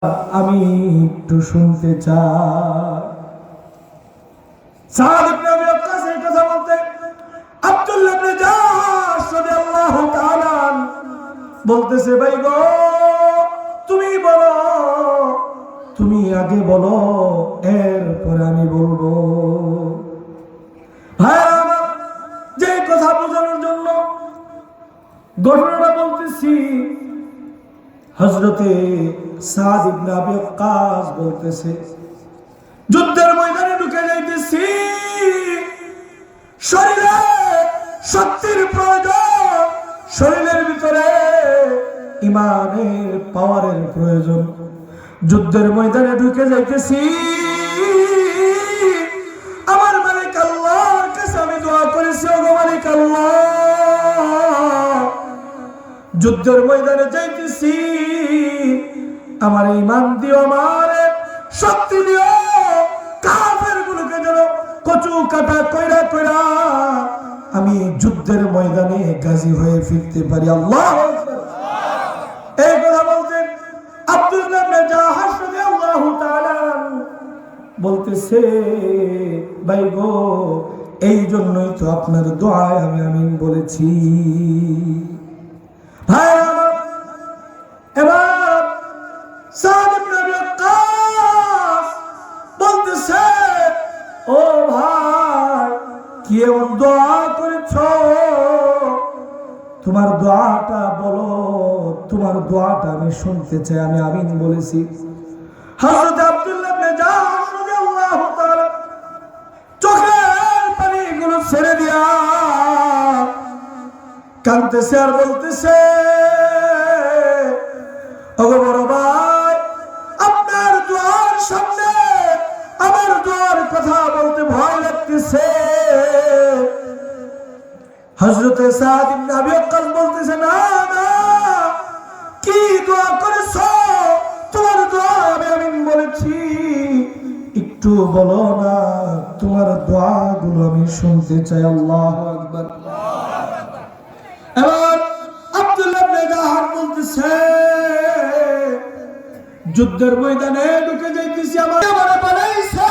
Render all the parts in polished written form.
আমি একটু শুনতে চাই। সাদ ইবনে আবি ওয়াক্কাস এই কথা বলতে আব্দুল্লাহ ইবনে জাহশ রাদিয়াল্লাহু তাআলা বলতেছে, ভাই গো তুমি বলো, তুমি আগে বলো, এরপর আমি বলবো। ভাই আমার, যে কথা বোঝানোর জন্য ঘটনাটা বলতেছি, হযরতে সাদ ইবনে আবি ওয়াক্কাস বলতেছে, যুদ্ধের ময়দানে ঢুকে যাইতেছি, শরীরে শক্তির প্রয়োজন, শরীরের ভিতরে ঈমানের পাওয়ারের প্রয়োজন। যুদ্ধের ময়দানে ঢুকে যাইতেছি, আমার মালিক আল্লাহর কাছে আমি দোয়া করেছি, ওগো মালিক আল্লাহ, যুদ্ধের ময়দানে যাইতেছি, আমার ঈমান দিও, আমার শক্তি দিও, কাফের গুলোকে যেন কচু কাটা কইরা কইরা আমি যুদ্ধের ময়দানে গাজী হয়ে ফিরতে পারি। আল্লাহু আকবার। এই কথা বলতেন আব্দুল্লাহ ইবনে জাহশ রাদিয়াল্লাহু তাআলা বলতেছে, ভাই গো এই জন্যই তো আপনার দোয়ায় আমি আমিন বলেছি। ভাই আমার, এবার সাদ ইবনে আবি ওয়াক্কাস বলতেছে, ও ভাই কি এমন দোয়া করেছো, তোমার দোয়াটা বলো, তোমার দোয়াটা আমি শুনতে চাই। আমি আমিন বলেছি। হযরত আব্দুল্লাহ ইবনে জাহশ রাদিয়াল্লাহু তাআলা চোখের পানিগুলো ছেড়ে দিয়া কাঁদতেছে আর বলতেছে, ওগো বড় ভাই, আপনার দোয়ার সামনে আমার দোয়ার কথা বলতে ভয় লাগতেছে। হযরত সাদ ইবনে আবি ওয়াক্কাস বলতেছে, না না, কি দোয়া করেছো, তোমার দোয়া আমি আমিন বলেছি, একটু বলো না, তোমার দোয়াগুলো আমি শুনতে চাই। আল্লাহু আকবার। এবার আব্দুল্লাহ ইবনে জাহশ বলতেছে, যুদ্ধের ময়দানে ঢুকে যাইতেছি, আমার বানাইছে,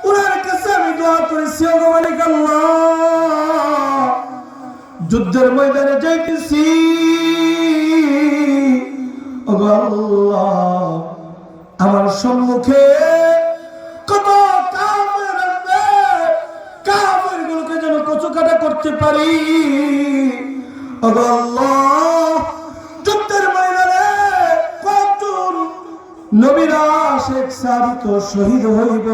ওনার কাছে আমি দোয়া করেছি, ওগো মালিক আল্লাহ, যুদ্ধের ময়দানে যাইতেছি, ওগো আল্লাহ, আমার সম্মুখে কত কাফের আসবে, কাফের গুলোকে যেন কচুকাটা করতে পারি, ওগো আল্লাহ, যুদ্ধের ময়দানে কতজন নবীরা শেখ সাহাবী তো শহীদ হইব।